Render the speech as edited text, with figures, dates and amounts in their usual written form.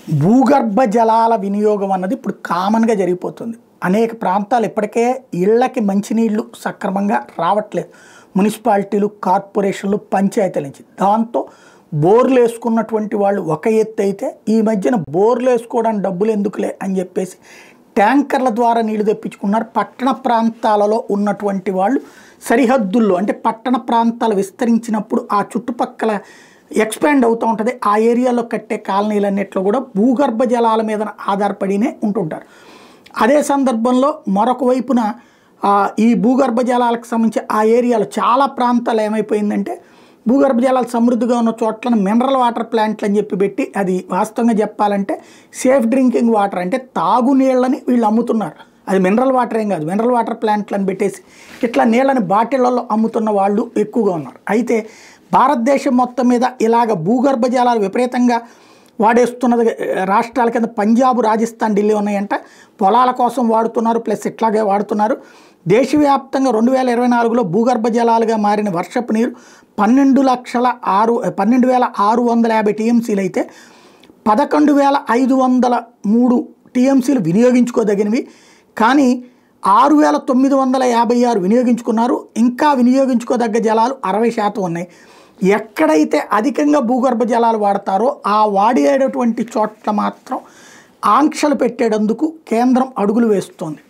భూగర్భ జలాల వినియోగం అన్నది ఇప్పుడు కామన్‌గా జరిగిపోతుంది. అనేక ప్రాంతాలు ఇప్పటికే ఇళ్ళకి మంచినీళ్ళు సక్రమంగా రావట్లేదు. మున్సిపాలిటీలు, కార్పొరేషన్లు, పంచాయతీల నుంచి. దాంతో బోర్‌లేసుకున్నటువంటి వాళ్ళు ఒక ఎత్తైతే, ఈ మధ్యన బోర్‌లేసుకోవడానికి డబ్బులు ఎందుకులే అని చెప్పేసి ట్యాంకర్ల ద్వారా నీళ్లు తెప్పించుకున్నారు. పట్టణ ప్రాంతాలలో ఉన్నటువంటి వాళ్ళు సరిహద్దుల్లో అంటే పట్టణ ప్రాంతాలు విస్తరించినప్పుడు ఆ చుట్టుపక్కల ఎక్స్పాండ్ అవుతూ ఉంటుంది. ఆ ఏరియాలో కట్టే కాలనీలన్నిట్లో కూడా భూగర్భ జలాల మీద ఆధారపడినే ఉంటుంటారు. అదే సందర్భంలో మరొక వైపున ఈ భూగర్భ జలాలకు సంబంధించి ఆ ఏరియాలో చాలా ప్రాంతాలు ఏమైపోయిందంటే భూగర్భ జలాలు సమృద్ధిగా ఉన్న చోట్లను మినరల్ వాటర్ ప్లాంట్లు అని చెప్పి పెట్టి, అది వాస్తవంగా చెప్పాలంటే సేఫ్ డ్రింకింగ్ వాటర్ అంటే తాగునీళ్ళని వీళ్ళు అమ్ముతున్నారు. అది మినరల్ వాటర్ ఏం కాదు, మినరల్ వాటర్ ప్లాంట్లను పెట్టేసి ఇట్లా నీళ్ళని బాటిళ్లలో అమ్ముతున్న వాళ్ళు ఎక్కువగా ఉన్నారు. అయితే భారతదేశం మొత్తం మీద ఇలాగ భూగర్భ జలాలు విపరీతంగా వాడేస్తున్నది రాష్ట్రాల కింద పంజాబ్, రాజస్థాన్, ఢిల్లీ ఉన్నాయంట. పొలాల కోసం వాడుతున్నారు, ప్లస్ ఇట్లాగే వాడుతున్నారు. దేశవ్యాప్తంగా 2024లో భూగర్భ జలాలుగా మారిన వర్షపు నీరు 12,650 టీఎంసీలు అయితే 11,503 టీఎంసీలు వినియోగించుకోదగినవి. కానీ 6,956 వినియోగించుకున్నారు. ఇంకా వినియోగించుకోదగ్గ జలాలు 60% ఉన్నాయి. ఎక్కడైతే అధికంగా భూగర్భ జలాలు వాడతారో ఆ వాడేటటువంటి చోట్ల మాత్రం ఆంక్షలు పెట్టేటందుకు కేంద్రం అడుగులు వేస్తోంది.